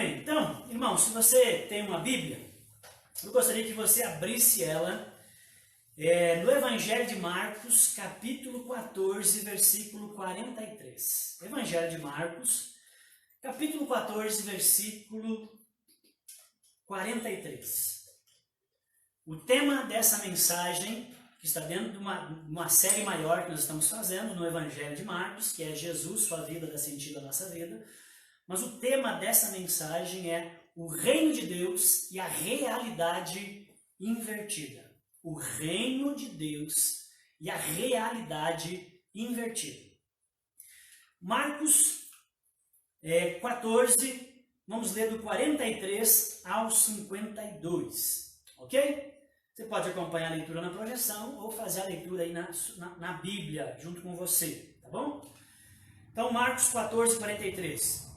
Amém. Então, irmão, se você tem uma Bíblia, eu gostaria que você abrisse ela no Evangelho de Marcos, capítulo 14, versículo 43. Evangelho de Marcos, capítulo 14, versículo 43. O tema dessa mensagem, que está dentro de uma série maior que nós estamos fazendo no Evangelho de Marcos, que é Jesus, sua vida dá sentido à nossa vida, mas o tema dessa mensagem é o reino de Deus e a realidade invertida. O reino de Deus e a realidade invertida. Marcos 14, vamos ler do 43 ao 52, ok? Você pode acompanhar a leitura na projeção ou fazer a leitura aí na Bíblia junto com você, tá bom? Então, Marcos 14, 43.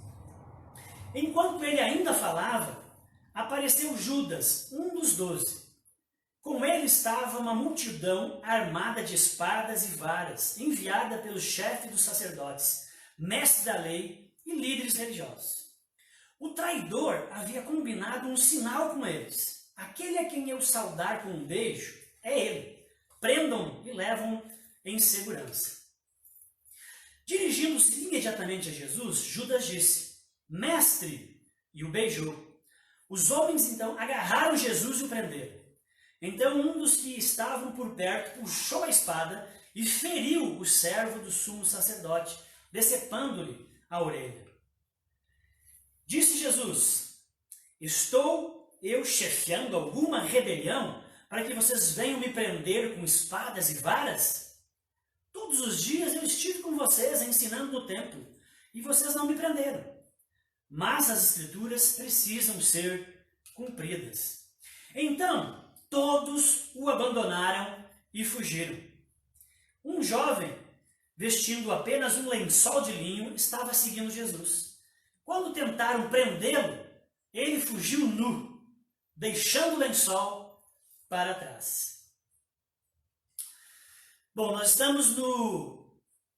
Enquanto ele ainda falava, apareceu Judas, um dos 12. Com ele estava uma multidão armada de espadas e varas, enviada pelo chefe dos sacerdotes, mestre da lei e líderes religiosos. O traidor havia combinado um sinal com eles. Aquele a quem eu saudar com um beijo é ele. Prendam-no e levam-no em segurança. Dirigindo-se imediatamente a Jesus, Judas disse: Mestre, e o beijou. Os homens então agarraram Jesus e o prenderam. Então um dos que estavam por perto puxou a espada e feriu o servo do sumo sacerdote, decepando-lhe a orelha. Disse Jesus: Estou eu chefiando alguma rebelião para que vocês venham me prender com espadas e varas? Todos os dias eu estive com vocês ensinando no templo e vocês não me prenderam. Mas as escrituras precisam ser cumpridas. Então, todos o abandonaram e fugiram. Um jovem, vestindo apenas um lençol de linho, estava seguindo Jesus. Quando tentaram prendê-lo, ele fugiu nu, deixando o lençol para trás. Bom, nós estamos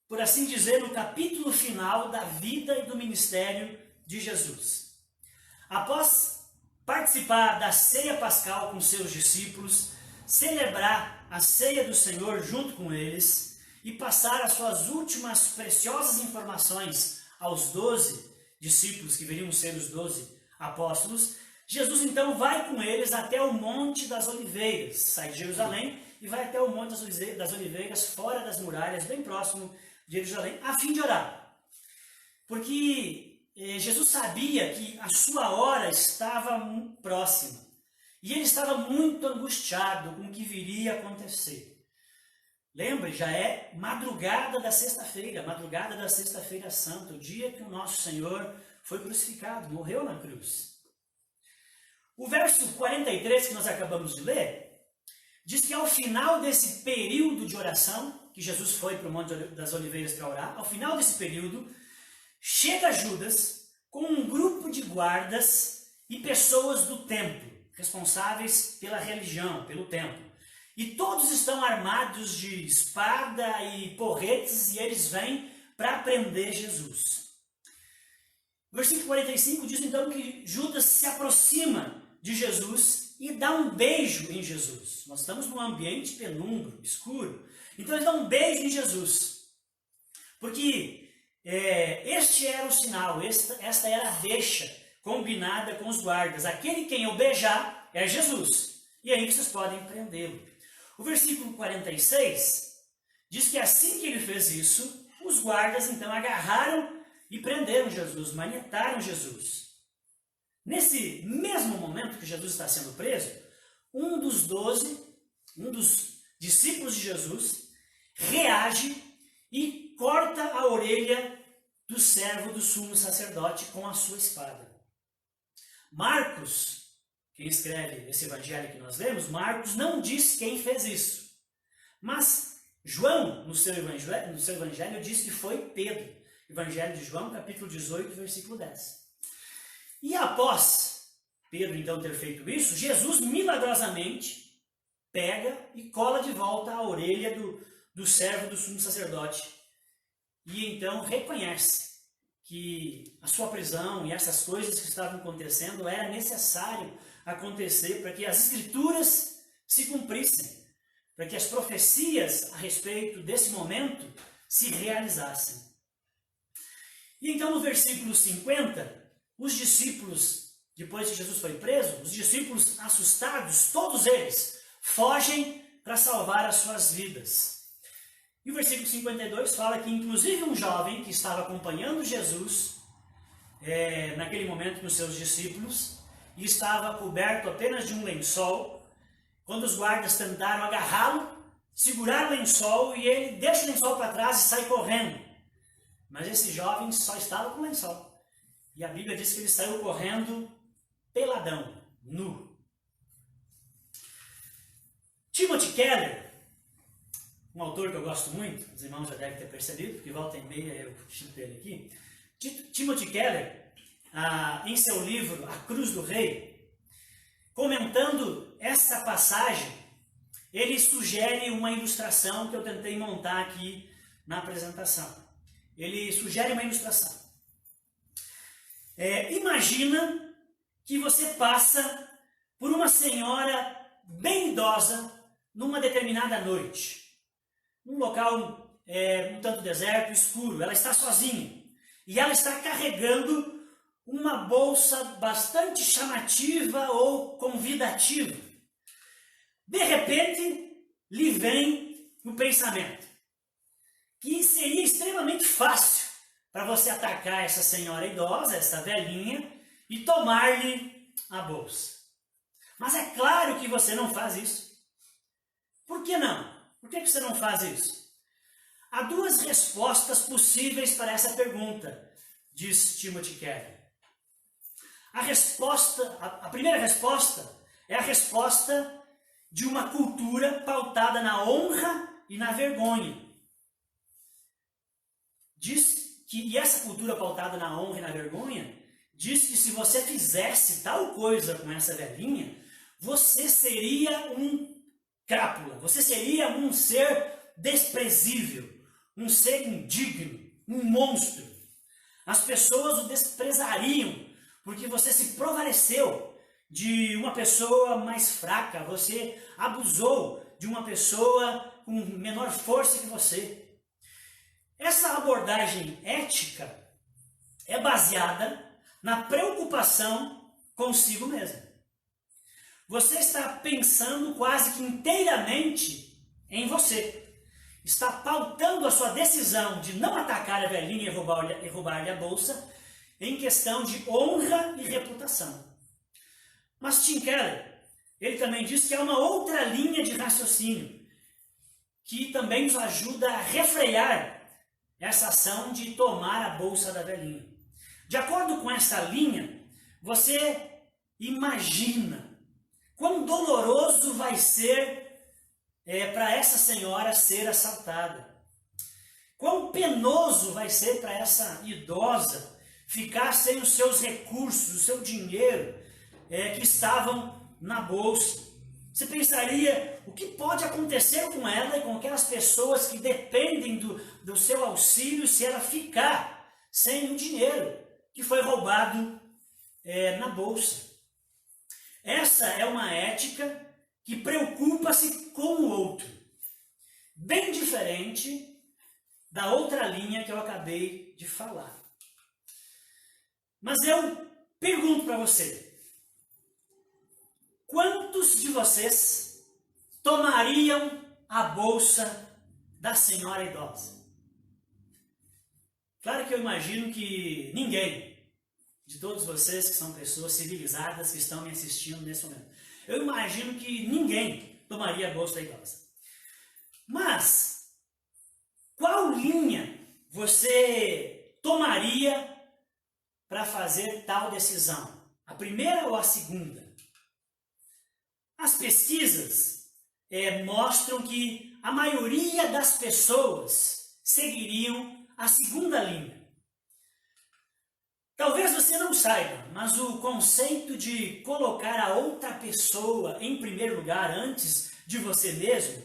por assim dizer, no capítulo final da vida e do ministério de Jesus. Após participar da ceia pascal com seus discípulos, celebrar a ceia do Senhor junto com eles e passar as suas últimas preciosas informações aos 12 discípulos, que viriam ser os 12 apóstolos, Jesus então vai com eles até o Monte das Oliveiras, sai de Jerusalém e vai até o Monte das Oliveiras, fora das muralhas, bem próximo de Jerusalém, a fim de orar. Porque Jesus sabia que a sua hora estava próxima. E ele estava muito angustiado com o que viria a acontecer. Lembre, já é madrugada da sexta-feira santa, o dia que o nosso Senhor foi crucificado, morreu na cruz. O verso 43 que nós acabamos de ler, diz que ao final desse período de oração, que Jesus foi para o Monte das Oliveiras para orar, ao final desse período, chega Judas com um grupo de guardas e pessoas do templo, responsáveis pela religião, pelo templo. E todos estão armados de espada e porretes e eles vêm para prender Jesus. O versículo 45 diz então que Judas se aproxima de Jesus e dá um beijo em Jesus. Nós estamos num ambiente penumbro, escuro. Então ele dá um beijo em Jesus. Porque este era o sinal, esta era a deixa combinada com os guardas. Aquele quem eu beijar é Jesus. E aí vocês podem prendê-lo. O versículo 46 diz que assim que ele fez isso, os guardas então agarraram e prenderam Jesus, manietaram Jesus. Nesse mesmo momento que Jesus está sendo preso, um dos 12, um dos discípulos de Jesus, reage e corta a orelha do servo do sumo sacerdote com a sua espada. Marcos, quem escreve esse evangelho que nós lemos, Marcos não diz quem fez isso. Mas João, no seu evangelho, diz que foi Pedro. Evangelho de João, capítulo 18, versículo 10. E após Pedro então ter feito isso, Jesus milagrosamente pega e cola de volta a orelha do servo do sumo sacerdote. E então reconhece que a sua prisão e essas coisas que estavam acontecendo era necessário acontecer para que as Escrituras se cumprissem, para que as profecias a respeito desse momento se realizassem. E então no versículo 50, os discípulos, depois que Jesus foi preso, os discípulos assustados, todos eles, fogem para salvar as suas vidas. E o versículo 52 fala que inclusive um jovem que estava acompanhando Jesus, naquele momento com os seus discípulos, e estava coberto apenas de um lençol. Quando os guardas tentaram agarrá-lo, segurar o lençol e ele deixa o lençol para trás e sai correndo. Mas esse jovem só estava com o lençol. E a Bíblia diz que ele saiu correndo peladão, nu. Timothy Keller, um autor que eu gosto muito, os irmãos já devem ter percebido, porque volta e meia eu cito ele aqui. Timothy Keller, em seu livro A Cruz do Rei, comentando essa passagem, ele sugere uma ilustração que eu tentei montar aqui na apresentação. Ele sugere uma ilustração. Imagina que você passa por uma senhora bem idosa numa determinada noite. Num local um tanto deserto, escuro. Ela está sozinha. E ela está carregando uma bolsa bastante chamativa ou convidativa. De repente, lhe vem o pensamento que seria extremamente fácil para você atacar essa senhora idosa, essa velhinha, e tomar-lhe a bolsa. Mas é claro que você não faz isso. Por que não? Por que você não faz isso? Há duas respostas possíveis para essa pergunta, diz Timothy Keller. A primeira resposta é a resposta de uma cultura pautada na honra e na vergonha. E essa cultura pautada na honra e na vergonha diz que se você fizesse tal coisa com essa velhinha, você seria um crápula, você seria um ser desprezível, um ser indigno, um monstro. As pessoas o desprezariam porque você se provaleceu de uma pessoa mais fraca, você abusou de uma pessoa com menor força que você. Essa abordagem ética é baseada na preocupação consigo mesmo. Você está pensando quase que inteiramente em você. Está pautando a sua decisão de não atacar a velhinha e roubar-lhe a bolsa em questão de honra e reputação. Mas Tim Keller, ele também diz que há uma outra linha de raciocínio que também nos ajuda a refrear essa ação de tomar a bolsa da velhinha. De acordo com essa linha, você imagina quão doloroso vai ser para essa senhora ser assaltada. Quão penoso vai ser para essa idosa ficar sem os seus recursos, o seu dinheiro que estavam na bolsa. Você pensaria, o que pode acontecer com ela e com aquelas pessoas que dependem do seu auxílio se ela ficar sem o dinheiro que foi roubado na bolsa? Essa é uma ética que preocupa-se com o outro, bem diferente da outra linha que eu acabei de falar. Mas eu pergunto para você, quantos de vocês tomariam a bolsa da senhora idosa? Claro que eu imagino que ninguém de todos vocês que são pessoas civilizadas que estão me assistindo nesse momento. Eu imagino que ninguém tomaria a bolsa da idosa. Mas, qual linha você tomaria para fazer tal decisão? A primeira ou a segunda? As pesquisas mostram que a maioria das pessoas seguiriam a segunda linha. Talvez você não saiba, mas o conceito de colocar a outra pessoa em primeiro lugar antes de você mesmo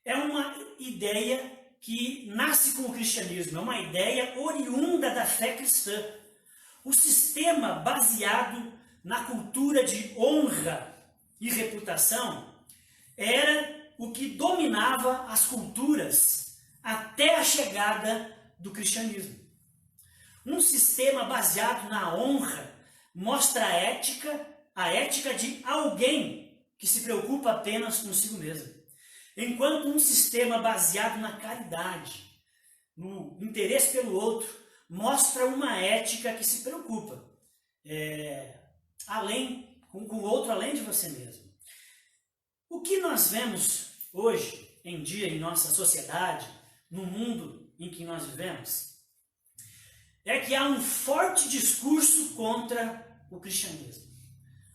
é uma ideia que nasce com o cristianismo, é uma ideia oriunda da fé cristã. O sistema baseado na cultura de honra e reputação era o que dominava as culturas até a chegada do cristianismo. Um sistema baseado na honra mostra a ética de alguém que se preocupa apenas consigo mesmo. Enquanto um sistema baseado na caridade, no interesse pelo outro, mostra uma ética que se preocupa com o outro além de você mesmo. O que nós vemos hoje em dia em nossa sociedade, no mundo em que nós vivemos, é que há um forte discurso contra o cristianismo.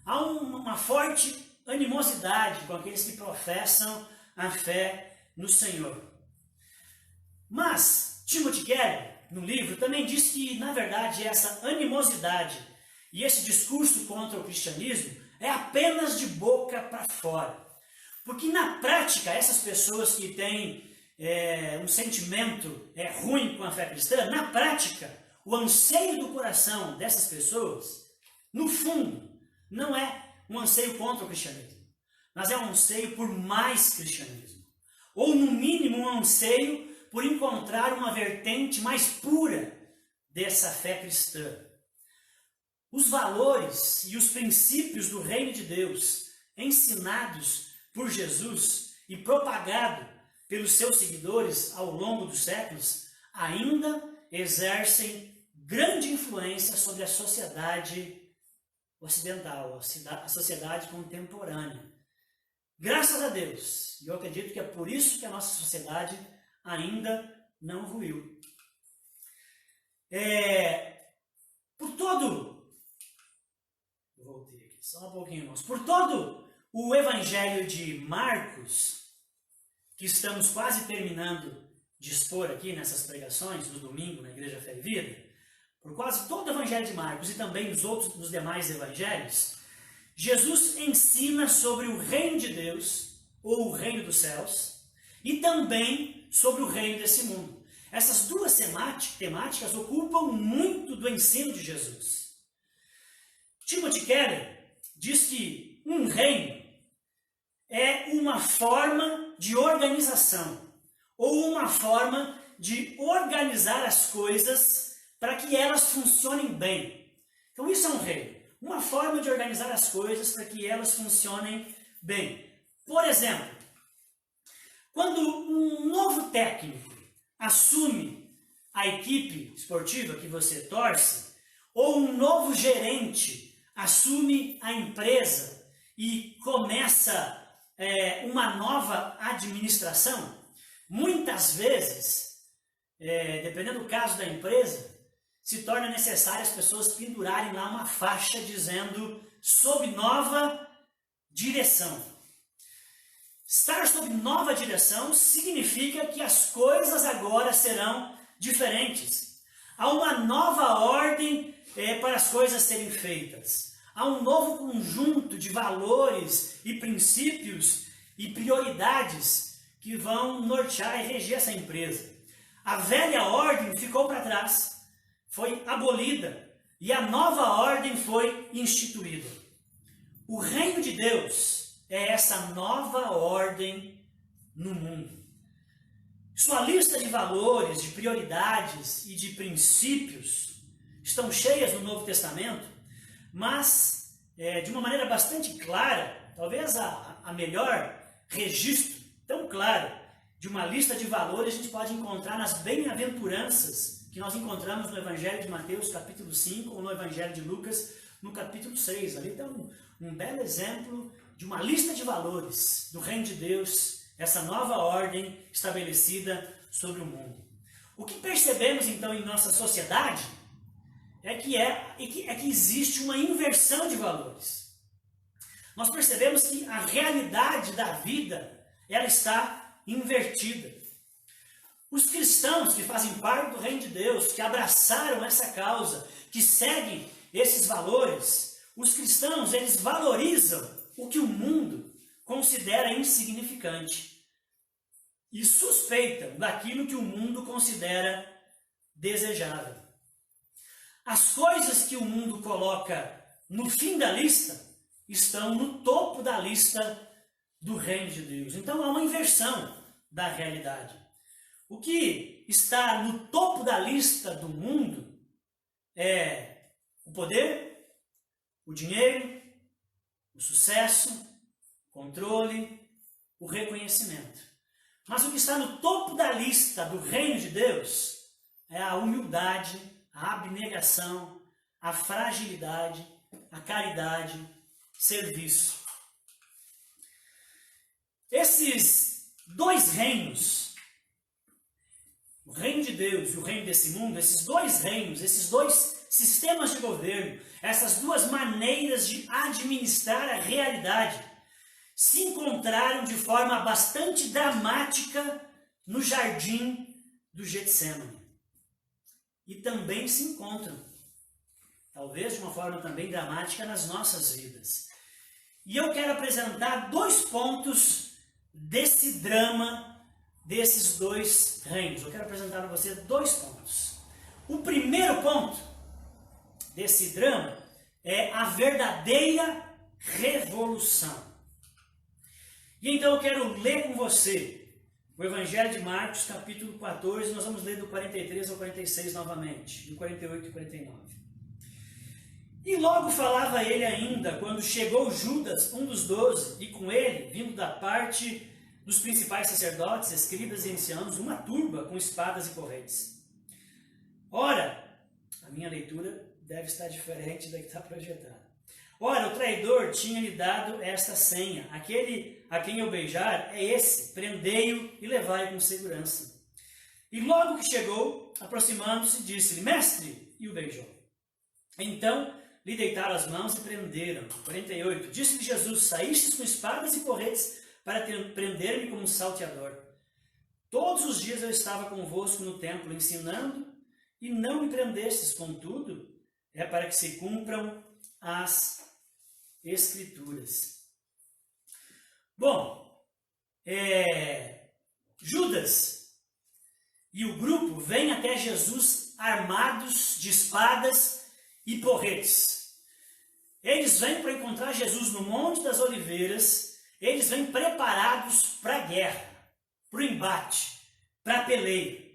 Há uma forte animosidade com aqueles que professam a fé no Senhor. Mas Timothy Keller, no livro, também diz que, na verdade, essa animosidade e esse discurso contra o cristianismo é apenas de boca para fora. Porque, na prática, essas pessoas que têm um sentimento ruim com a fé cristã, na prática, o anseio do coração dessas pessoas, no fundo, não é um anseio contra o cristianismo, mas é um anseio por mais cristianismo. Ou, no mínimo, um anseio por encontrar uma vertente mais pura dessa fé cristã. Os valores e os princípios do reino de Deus, ensinados por Jesus e propagado pelos seus seguidores ao longo dos séculos, ainda exercem grande influência sobre a sociedade ocidental, a sociedade contemporânea. Graças a Deus, e eu acredito que é por isso que a nossa sociedade ainda não evoluiu. Por todo o Evangelho de Marcos, que estamos quase terminando de expor aqui nessas pregações, no domingo, na Igreja Fé e Vida, por quase todo o Evangelho de Marcos e também nos demais evangelhos, Jesus ensina sobre o reino de Deus, ou o reino dos céus, e também sobre o reino desse mundo. Essas duas temáticas ocupam muito do ensino de Jesus. Timothy Keller diz que um reino é uma forma de organização, ou uma forma de organizar as coisas para que elas funcionem bem. Então isso é um reino, uma forma de organizar as coisas para que elas funcionem bem. Por exemplo, quando um novo técnico assume a equipe esportiva que você torce, ou um novo gerente assume a empresa e começa uma nova administração, muitas vezes, dependendo do caso da empresa, se torna necessário as pessoas pendurarem lá uma faixa dizendo sob nova direção. Estar sob nova direção significa que as coisas agora serão diferentes. Há uma nova ordem para as coisas serem feitas. Há um novo conjunto de valores e princípios e prioridades que vão nortear e reger essa empresa. A velha ordem ficou para trás, foi abolida, e a nova ordem foi instituída. O reino de Deus é essa nova ordem no mundo. Sua lista de valores, de prioridades e de princípios estão cheias no Novo Testamento, mas de uma maneira bastante clara, talvez a melhor registro tão claro de uma lista de valores a gente pode encontrar nas bem-aventuranças que nós encontramos no Evangelho de Mateus, capítulo 5, ou no Evangelho de Lucas, no capítulo 6. Ali está um belo exemplo de uma lista de valores do reino de Deus, essa nova ordem estabelecida sobre o mundo. O que percebemos então em nossa sociedade é que existe uma inversão de valores. Nós percebemos que a realidade da vida ela está invertida. Os cristãos que fazem parte do reino de Deus, que abraçaram essa causa, que seguem esses valores, os cristãos eles valorizam o que o mundo considera insignificante. e suspeitam daquilo que o mundo considera desejável. As coisas que o mundo coloca no fim da lista estão no topo da lista do reino de Deus. Então há uma inversão da realidade. O que está no topo da lista do mundo é o poder, o dinheiro, o sucesso, o controle, o reconhecimento. Mas o que está no topo da lista do reino de Deus é a humildade, a abnegação, a fragilidade, a caridade, serviço. Esses dois reinos, o reino de Deus e o reino desse mundo, esses dois reinos, esses dois sistemas de governo, essas duas maneiras de administrar a realidade, se encontraram de forma bastante dramática no jardim do Getsemane. E também se encontram, talvez de uma forma também dramática, nas nossas vidas. E eu quero apresentar 2 pontos desse drama, desses dois reinos. Eu quero apresentar para você 2 pontos. O primeiro ponto desse drama é a verdadeira revolução. E então eu quero ler com você o Evangelho de Marcos, capítulo 14, nós vamos ler do 43 ao 46 novamente, do 48 e 49. E logo falava ele ainda, quando chegou Judas, um dos 12, e com ele, vindo da parte dos principais sacerdotes, escribas e anciãos, uma turba com espadas e porretes. Ora, a minha leitura deve estar diferente da que está projetada. Ora, o traidor tinha lhe dado esta senha: aquele a quem eu beijar é esse, prendei-o e levai-o com segurança. E logo que chegou, aproximando-se, disse-lhe: mestre, e o beijou. Então lhe deitaram as mãos e prenderam. 48. Disse-lhe Jesus: saístes com espadas e porretes para prender-me como um salteador. Todos os dias eu estava convosco no templo ensinando, e não me prendestes, contudo, é para que se cumpram as Escrituras. Bom, Judas e o grupo vêm até Jesus armados de espadas e porretes. Eles vêm para encontrar Jesus no Monte das Oliveiras, eles vêm preparados para a guerra, para o embate, para a peleia.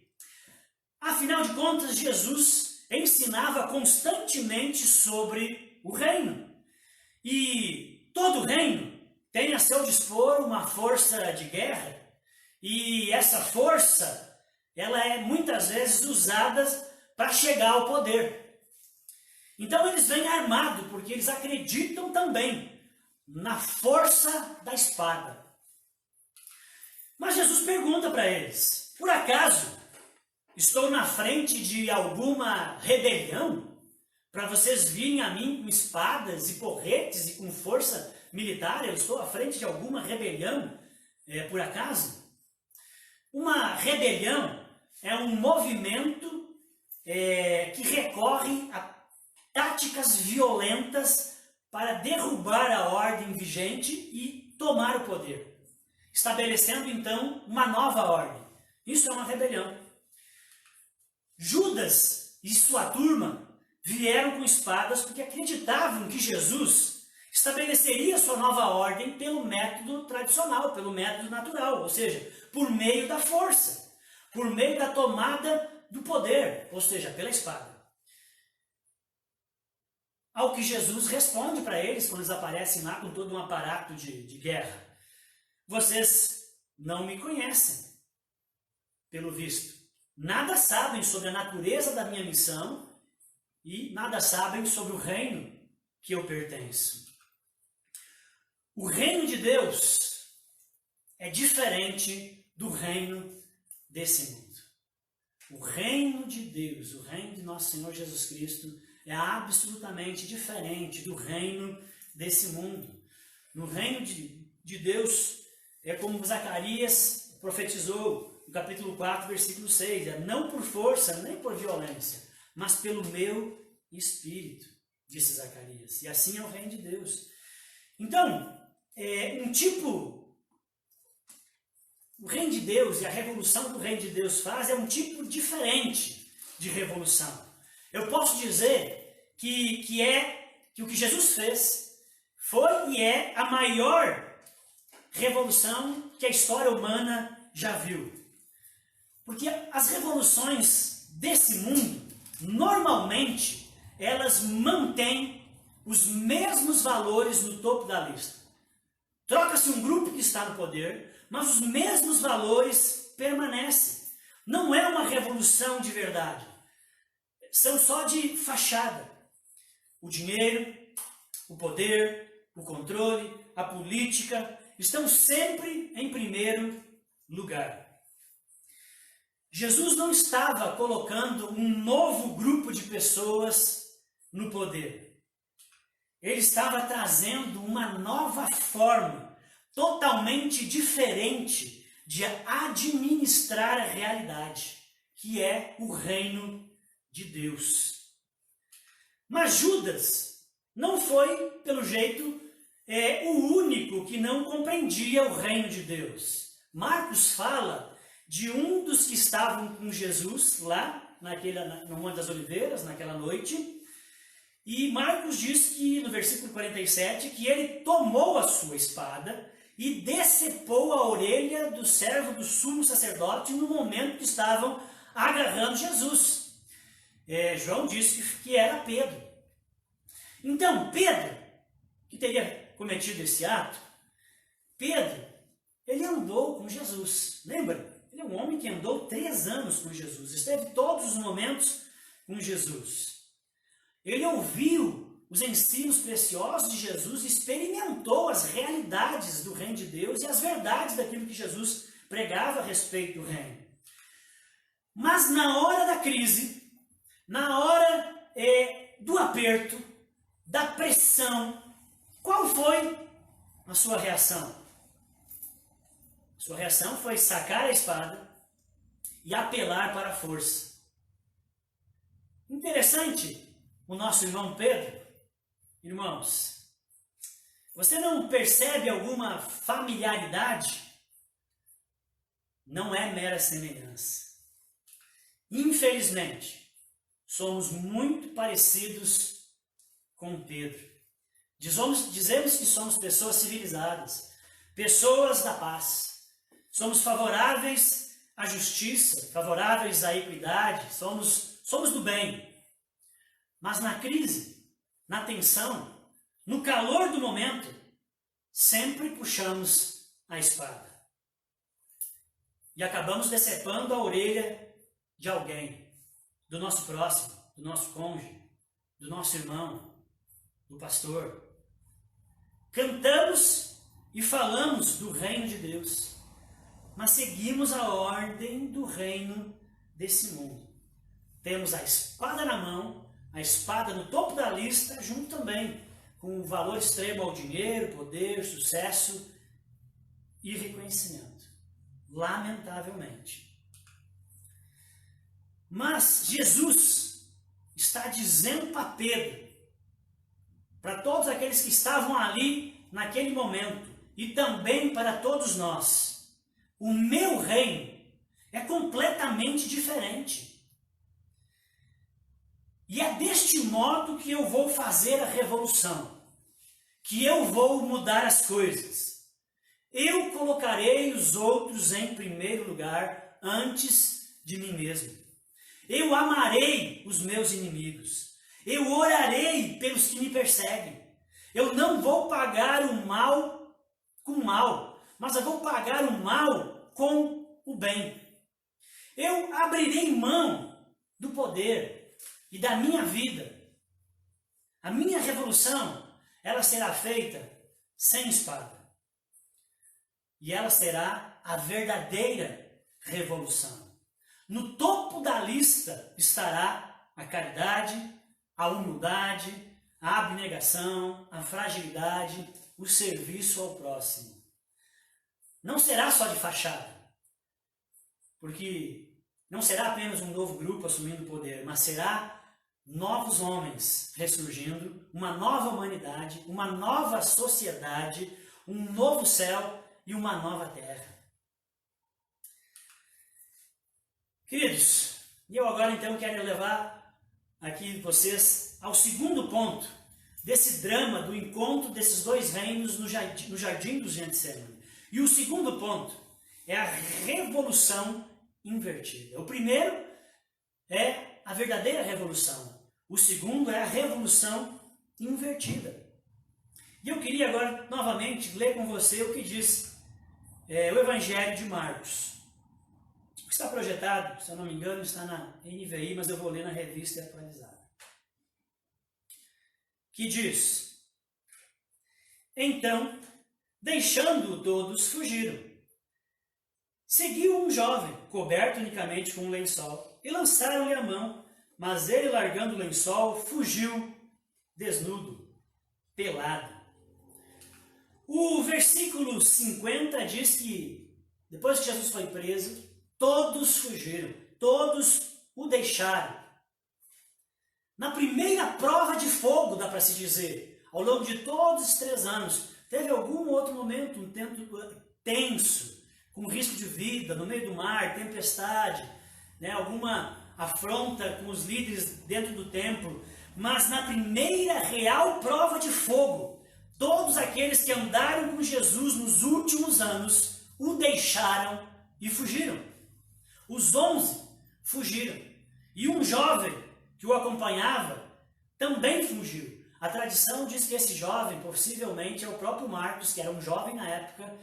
Afinal de contas, Jesus ensinava constantemente sobre o reino. E todo reino tem a seu dispor uma força de guerra, e essa força, ela é muitas vezes usada para chegar ao poder. Então eles vêm armados, porque eles acreditam também na força da espada. Mas Jesus pergunta para eles: por acaso estou na frente de alguma rebelião, para vocês virem a mim com espadas e porretes e com força militar? Eu estou à frente de alguma rebelião, por acaso? Uma rebelião é um movimento que recorre a táticas violentas para derrubar a ordem vigente e tomar o poder, estabelecendo então uma nova ordem. Isso é uma rebelião. Judas e sua turma vieram com espadas porque acreditavam que Jesus estabeleceria sua nova ordem pelo método tradicional, pelo método natural, ou seja, por meio da força, por meio da tomada do poder, ou seja, pela espada. Ao que Jesus responde para eles quando eles aparecem lá com todo um aparato de guerra: vocês não me conhecem, pelo visto. Nada sabem sobre a natureza da minha missão e nada sabem sobre o reino que eu pertenço. O reino de Deus é diferente do reino desse mundo. O reino de Deus, o reino de nosso Senhor Jesus Cristo, é absolutamente diferente do reino desse mundo. No reino de Deus, é como Zacarias profetizou no capítulo 4, versículo 6, não por força, nem por violência, mas pelo meu Espírito, disse Zacarias. E assim é o reino de Deus. Então, o reino de Deus e a revolução que o reino de Deus faz é um tipo diferente de revolução. Eu posso dizer que o que Jesus fez foi e é a maior revolução que a história humana já viu. Porque as revoluções desse mundo, normalmente, elas mantêm os mesmos valores no topo da lista. Troca-se um grupo que está no poder, mas os mesmos valores permanecem. Não é uma revolução de verdade. São só de fachada. O dinheiro, o poder, o controle, a política estão sempre em primeiro lugar. Jesus não estava colocando um novo grupo de pessoas no poder. Ele estava trazendo uma nova forma, totalmente diferente de administrar a realidade, que é o reino de Deus. Mas Judas não foi, pelo jeito, o único que não compreendia o reino de Deus. Marcos fala de um dos que estavam com Jesus lá, no Monte das Oliveiras, naquela noite. E Marcos diz que, no versículo 47, que ele tomou a sua espada e decepou a orelha do servo do sumo sacerdote no momento que estavam agarrando Jesus. João disse que era Pedro. Então, Pedro, que teria cometido esse ato, Pedro, ele andou com Jesus, lembra? Ele é um homem que andou 3 anos com Jesus, esteve todos os momentos com Jesus. Ele ouviu os ensinos preciosos de Jesus, experimentou as realidades do reino de Deus e as verdades daquilo que Jesus pregava a respeito do reino. Mas na hora da crise, na hora do aperto, da pressão, qual foi a sua reação? Sua reação foi sacar a espada e apelar para a força. Interessante o nosso irmão Pedro. Irmãos, você não percebe alguma familiaridade? Não é mera semelhança. Infelizmente, somos muito parecidos com Pedro. Dizemos que somos pessoas civilizadas, pessoas da paz. Somos favoráveis à justiça, favoráveis à equidade, somos do bem. Mas na crise, na tensão, no calor do momento, sempre puxamos a espada. E acabamos decepando a orelha de alguém, do nosso próximo, do nosso cônjuge, do nosso irmão, do pastor. Cantamos e falamos do reino de Deus, mas seguimos a ordem do reino desse mundo. Temos a espada na mão, a espada no topo da lista, junto também com o valor extremo ao dinheiro, poder, sucesso e reconhecimento. Lamentavelmente. Mas Jesus está dizendo para Pedro, para todos aqueles que estavam ali naquele momento, e também para todos nós, o meu reino é completamente diferente. E é deste modo que eu vou fazer a revolução, que eu vou mudar as coisas. Eu colocarei os outros em primeiro lugar antes de mim mesmo. Eu amarei os meus inimigos. Eu orarei pelos que me perseguem. Eu não vou pagar o mal com o mal, mas eu vou pagar o mal com o bem. Eu abrirei mão do poder e da minha vida. A minha revolução, ela será feita sem espada. E ela será a verdadeira revolução. No topo da lista estará a caridade, a humildade, a abnegação, a fragilidade, o serviço ao próximo. Não será só de fachada, porque não será apenas um novo grupo assumindo o poder, mas será novos homens ressurgindo, uma nova humanidade, uma nova sociedade, um novo céu e uma nova terra. Queridos, eu agora então quero levar aqui vocês ao segundo ponto desse drama do encontro desses dois reinos no jardim do Getsemane. E o segundo ponto é a revolução invertida. O primeiro é a verdadeira revolução. O segundo é a revolução invertida. E eu queria agora novamente ler com você o que diz o Evangelho de Marcos. O que está projetado, se eu não me engano, está na NVI, mas eu vou ler na revista atualizada. Que diz: então, deixando-o todos, fugiram. Seguiu um jovem, coberto unicamente com um lençol, e lançaram-lhe a mão, mas ele, largando o lençol, fugiu desnudo, pelado. O versículo 50 diz que, depois que Jesus foi preso, todos fugiram, todos o deixaram. Na primeira prova de fogo, dá para se dizer, ao longo de todos os 3 anos, teve algum outro momento, um tempo tenso, com risco de vida, no meio do mar, tempestade, alguma afronta com os líderes dentro do templo, mas na primeira real prova de fogo, todos aqueles que andaram com Jesus nos últimos anos o deixaram e fugiram. Os 11 fugiram. E um jovem que o acompanhava também fugiu. A tradição diz que esse jovem possivelmente é o próprio Marcos, que era um jovem na época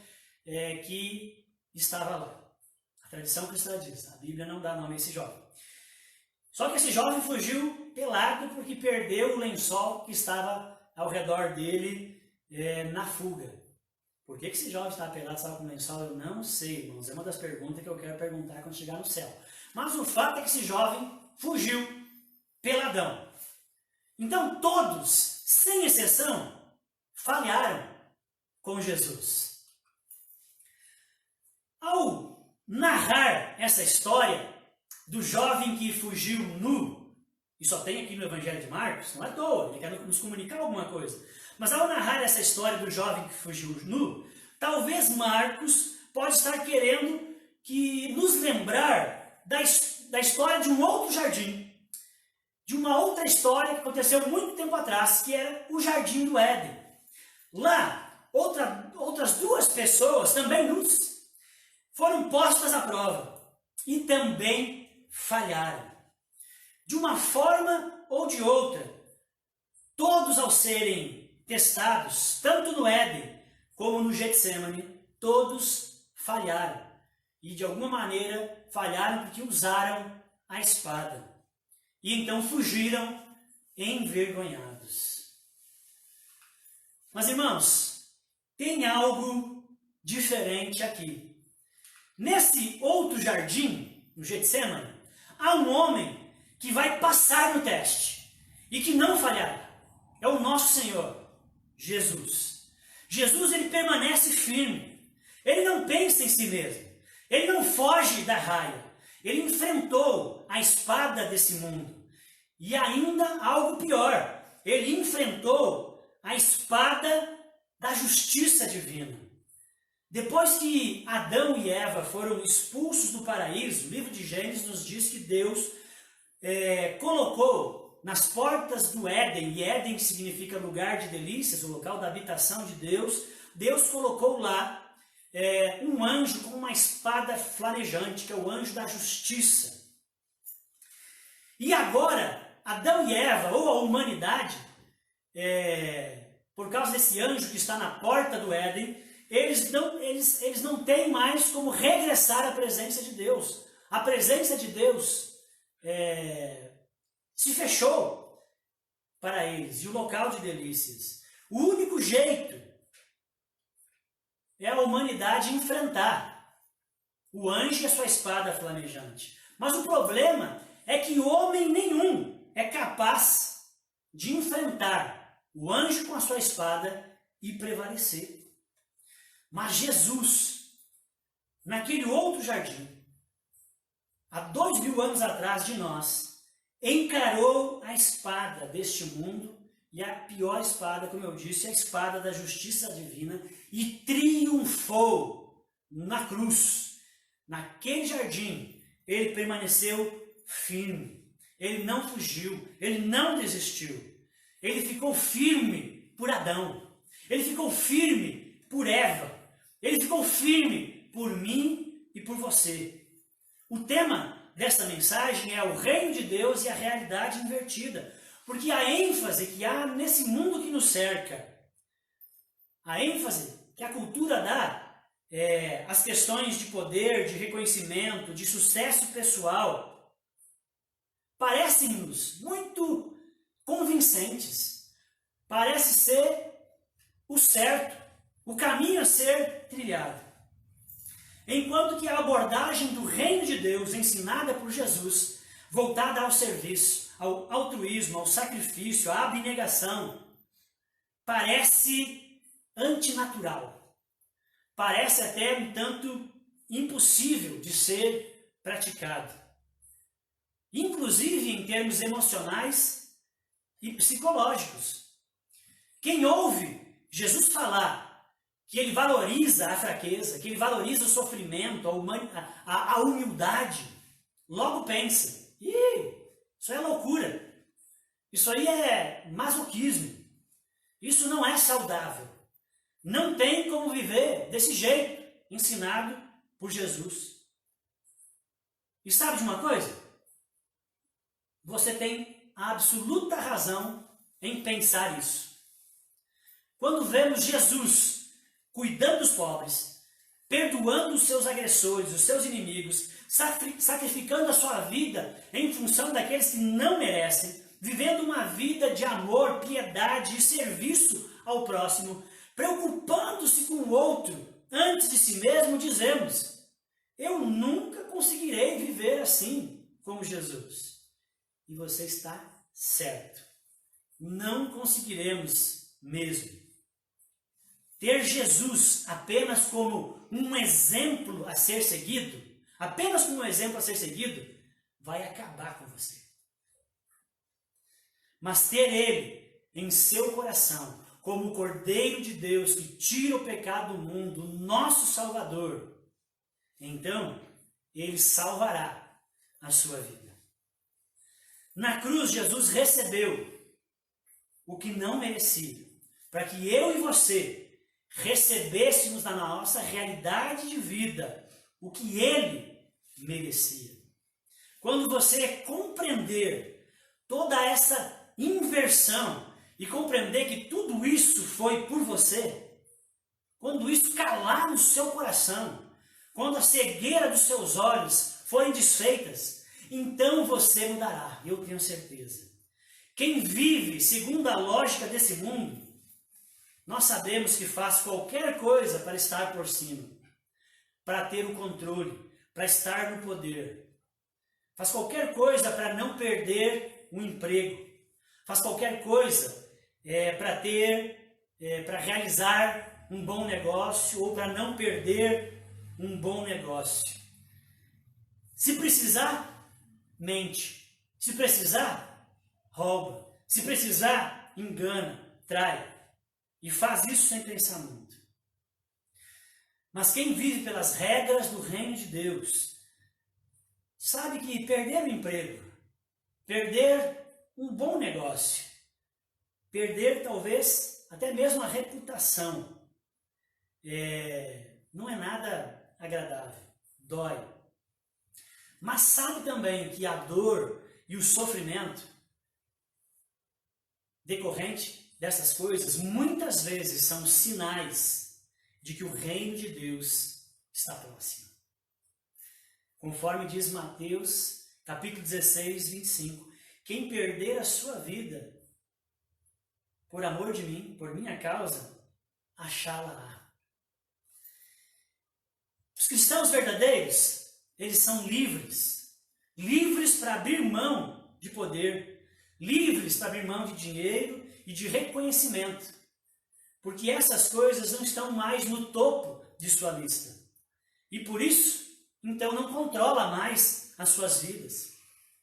que estava lá. A tradição cristã diz, a Bíblia não dá nome a esse jovem. Só que esse jovem fugiu pelado porque perdeu o lençol que estava ao redor dele na fuga. Por que esse jovem estava pelado, estava com lençol? Eu não sei, irmãos. É uma das perguntas que eu quero perguntar quando chegar no céu. Mas o fato é que esse jovem fugiu peladão. Então todos, sem exceção, falharam com Jesus. Ao narrar essa história do jovem que fugiu nu, e só tem aqui no Evangelho de Marcos, não é à toa, ele quer nos comunicar alguma coisa. Mas ao narrar essa história do jovem que fugiu nu, talvez Marcos pode estar querendo nos lembrar da história de um outro jardim, de uma outra história que aconteceu muito tempo atrás, que era o Jardim do Éden. Lá, outras 2 pessoas, também nus, foram postas à prova e também falharam. De uma forma ou de outra, todos ao serem testados, tanto no Éden como no Getsemane, todos falharam. E de alguma maneira falharam porque usaram a espada. E então fugiram envergonhados. Mas irmãos, tem algo diferente aqui. Nesse outro jardim, no Getsemane, há um homem que vai passar no teste e que não falhará. É o nosso Senhor, Jesus. Jesus, ele permanece firme. Ele não pensa em si mesmo. Ele não foge da raia. Ele enfrentou a espada desse mundo. E ainda algo pior. Ele enfrentou a espada da justiça divina. Depois que Adão e Eva foram expulsos do paraíso, o livro de Gênesis nos diz que Deus colocou nas portas do Éden, e Éden significa lugar de delícias, o local da habitação de Deus, Deus colocou lá um anjo com uma espada flamejante, que é o anjo da justiça. E agora, Adão e Eva, ou a humanidade, por causa desse anjo que está na porta do Éden, eles não têm mais como regressar à presença de Deus. A presença de Deus se fechou para eles, e o local de delícias. O único jeito é a humanidade enfrentar o anjo e a sua espada flamejante. Mas o problema é que homem nenhum é capaz de enfrentar o anjo com a sua espada e prevalecer. Mas Jesus, naquele outro jardim, há 2000 anos atrás de nós, encarou a espada deste mundo, e a pior espada, como eu disse, a espada da justiça divina, e triunfou na cruz. Naquele jardim, ele permaneceu firme. Ele não fugiu, ele não desistiu. Ele ficou firme por Adão. Ele ficou firme por Eva. Ele ficou firme por mim e por você. O tema desta mensagem é o reino de Deus e a realidade invertida. Porque a ênfase que há nesse mundo que nos cerca, a ênfase que a cultura dá às questões de poder, de reconhecimento, de sucesso pessoal, parecem-nos muito convincentes. Parece ser o certo, o caminho a ser trilhado. Enquanto que a abordagem do reino de Deus ensinada por Jesus, voltada ao serviço, ao altruísmo, ao sacrifício, à abnegação, parece antinatural. Parece até um tanto impossível de ser praticado. Inclusive em termos emocionais e psicológicos. Quem ouve Jesus falar que ele valoriza a fraqueza, que ele valoriza o sofrimento, a humildade, logo pensa, isso é loucura, isso aí é masoquismo, isso não é saudável, não tem como viver desse jeito, ensinado por Jesus. E sabe de uma coisa? Você tem a absoluta razão em pensar isso. Quando vemos Jesus cuidando dos pobres, perdoando os seus agressores, os seus inimigos, sacrificando a sua vida em função daqueles que não merecem, vivendo uma vida de amor, piedade e serviço ao próximo, preocupando-se com o outro antes de si mesmo, dizemos: eu nunca conseguirei viver assim como Jesus. E você está certo. Não conseguiremos mesmo. Ter Jesus apenas como um exemplo a ser seguido, apenas como um exemplo a ser seguido, vai acabar com você. Mas ter Ele em seu coração, como o Cordeiro de Deus que tira o pecado do mundo, o nosso Salvador, então Ele salvará a sua vida. Na cruz, Jesus recebeu o que não merecia, para que eu e você recebêssemos na nossa realidade de vida o que Ele merecia. Quando você compreender toda essa inversão e compreender que tudo isso foi por você, quando isso calar no seu coração, quando a cegueira dos seus olhos forem desfeitas, então você mudará, eu tenho certeza. Quem vive segundo a lógica desse mundo, nós sabemos que faz qualquer coisa para estar por cima, para ter o controle, para estar no poder. Faz qualquer coisa para não perder o emprego. Faz qualquer coisa para realizar um bom negócio ou para não perder um bom negócio. Se precisar, mente. Se precisar, rouba. Se precisar, engana, trai. E faz isso sem pensar muito. Mas quem vive pelas regras do reino de Deus, sabe que perder o emprego, perder um bom negócio, perder talvez até mesmo a reputação, não é nada agradável, dói. Mas sabe também que a dor e o sofrimento decorrente dessas coisas, muitas vezes são sinais de que o reino de Deus está próximo. Conforme diz Mateus, capítulo 16, 25, quem perder a sua vida por amor de mim, por minha causa, achá-la-á. Os cristãos verdadeiros, eles são livres, livres para abrir mão de poder, livres para abrir mão de dinheiro e de reconhecimento, porque essas coisas não estão mais no topo de sua lista. E por isso, então não controla mais as suas vidas,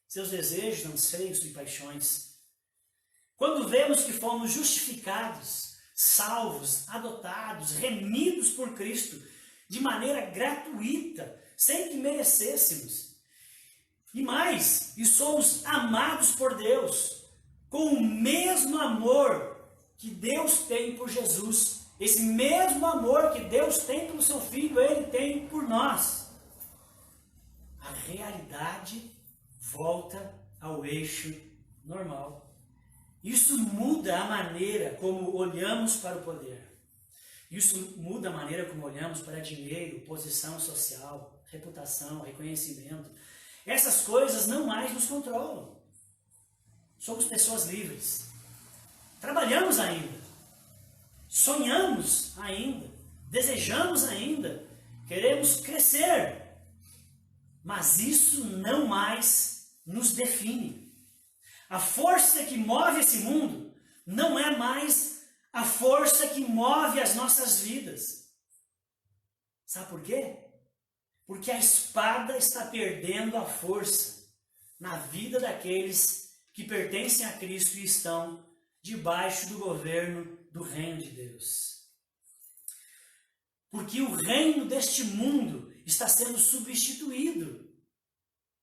seus desejos, anseios e paixões. Quando vemos que fomos justificados, salvos, adotados, remidos por Cristo, de maneira gratuita, sem que merecêssemos, E mais, e somos amados por Deus, com o mesmo amor que Deus tem por Jesus. Esse mesmo amor que Deus tem pelo seu Filho, Ele tem por nós. A realidade volta ao eixo normal. Isso muda a maneira como olhamos para o poder. Isso muda a maneira como olhamos para dinheiro, posição social, reputação, reconhecimento. Essas coisas não mais nos controlam. Somos pessoas livres. Trabalhamos ainda. Sonhamos ainda. Desejamos ainda. Queremos crescer. Mas isso não mais nos define. A força que move esse mundo não é mais a força que move as nossas vidas. Sabe por quê? Porque a espada está perdendo a força na vida daqueles que pertencem a Cristo e estão debaixo do governo do reino de Deus. Porque o reino deste mundo está sendo substituído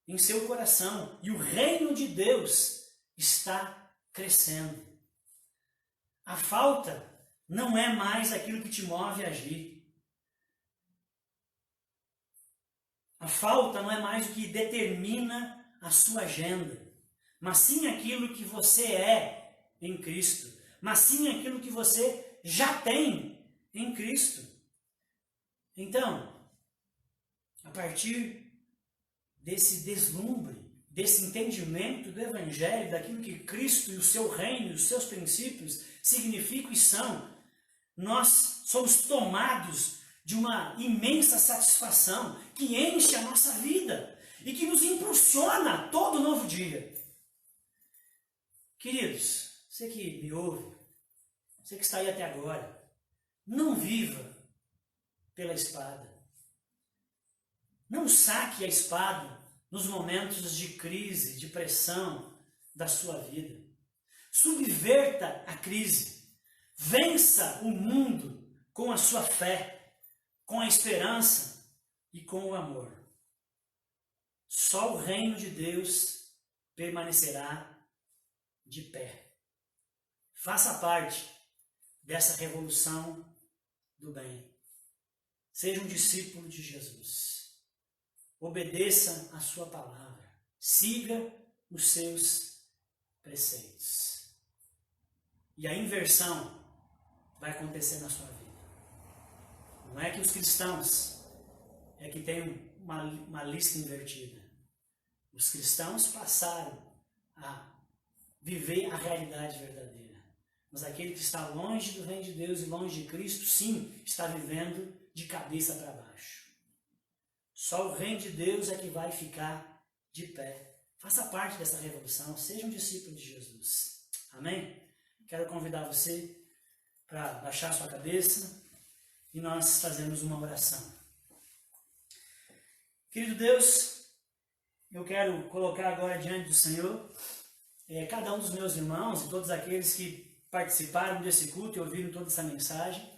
em seu coração e o reino de Deus está crescendo. A falta não é mais aquilo que te move a agir. A falta não é mais o que determina a sua agenda, mas sim aquilo que você é em Cristo, mas sim aquilo que você já tem em Cristo. Então, a partir desse deslumbre, desse entendimento do Evangelho, daquilo que Cristo e o seu reino e os seus princípios significam e são, nós somos tomados de uma imensa satisfação que enche a nossa vida e que nos impulsiona todo novo dia. Queridos, você que me ouve, você que está aí até agora, não viva pela espada. Não saque a espada nos momentos de crise, de pressão da sua vida. Subverta a crise. Vença o mundo com a sua fé, com a esperança e com o amor. Só o reino de Deus permanecerá de pé. Faça parte dessa revolução do bem. Seja um discípulo de Jesus. Obedeça a sua palavra. Siga os seus preceitos. E a inversão vai acontecer na sua vida. Não é que os cristãos é que têm uma lista invertida. Os cristãos passaram a viver a realidade verdadeira. Mas aquele que está longe do reino de Deus e longe de Cristo, sim, está vivendo de cabeça para baixo. Só o reino de Deus é que vai ficar de pé. Faça parte dessa revolução, seja um discípulo de Jesus. Amém? Quero convidar você para baixar sua cabeça e nós fazemos uma oração. Querido Deus, eu quero colocar agora diante do Senhor cada um dos meus irmãos e todos aqueles que participaram desse culto e ouviram toda essa mensagem.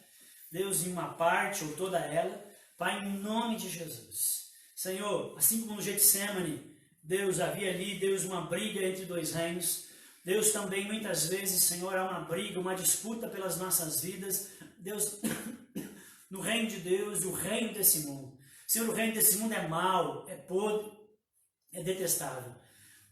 Deus, em uma parte ou toda ela, Pai, em nome de Jesus. Senhor, assim como no Getsemane, Deus, havia ali, Deus, uma briga entre dois reinos. Deus, também muitas vezes, Senhor, há uma briga, uma disputa pelas nossas vidas. Deus, no reino de Deus e o reino desse mundo. Senhor, o reino desse mundo é mau, é podre, é detestável.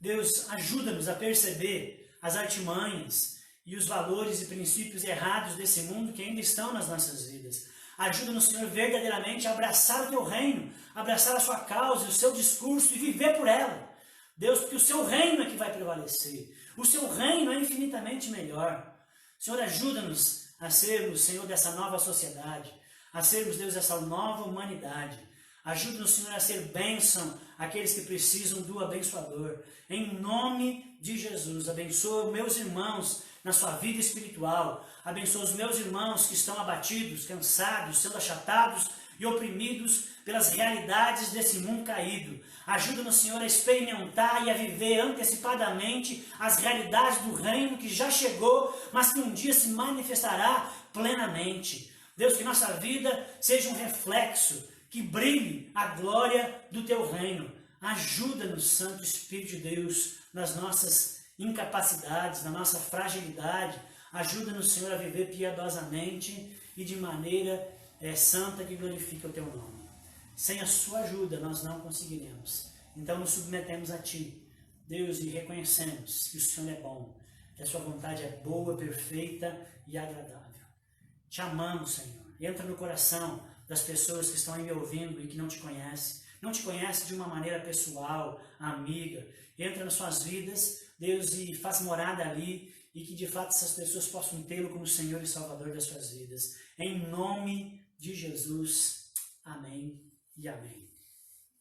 Deus, ajuda-nos a perceber as artimanhas e os valores e princípios errados desse mundo que ainda estão nas nossas vidas. Ajuda-nos, Senhor, verdadeiramente a abraçar o Teu reino, abraçar a Sua causa, o Seu discurso e viver por ela. Deus, porque o Seu reino é que vai prevalecer. O Seu reino é infinitamente melhor. Senhor, ajuda-nos a sermos, Senhor, dessa nova sociedade, a sermos, Deus, dessa nova humanidade. Ajuda-nos, Senhor, a ser bênção àqueles que precisam do abençoador. Em nome de Jesus, abençoa meus irmãos na sua vida espiritual. Abençoa os meus irmãos que estão abatidos, cansados, sendo achatados e oprimidos pelas realidades desse mundo caído. Ajuda-nos, Senhor, a experimentar e a viver antecipadamente as realidades do reino que já chegou, mas que um dia se manifestará plenamente. Deus, que nossa vida seja um reflexo, que brilhe a glória do Teu reino. Ajuda-nos, Santo Espírito de Deus, nas nossas incapacidades, na nossa fragilidade. Ajuda-nos, Senhor, a viver piedosamente e de maneira santa que glorifica o Teu nome. Sem a Sua ajuda nós não conseguiremos. Então nos submetemos a Ti, Deus, e reconhecemos que o Senhor é bom, que a Sua vontade é boa, perfeita e agradável. Te amamos, Senhor. Entra no coração das pessoas que estão aí me ouvindo e que não Te conhecem. Não Te conhecem de uma maneira pessoal, amiga. Entra nas suas vidas, Deus, e faz morada ali, e que de fato essas pessoas possam tê-lo como Senhor e Salvador das suas vidas. Em nome de Jesus. Amém e amém.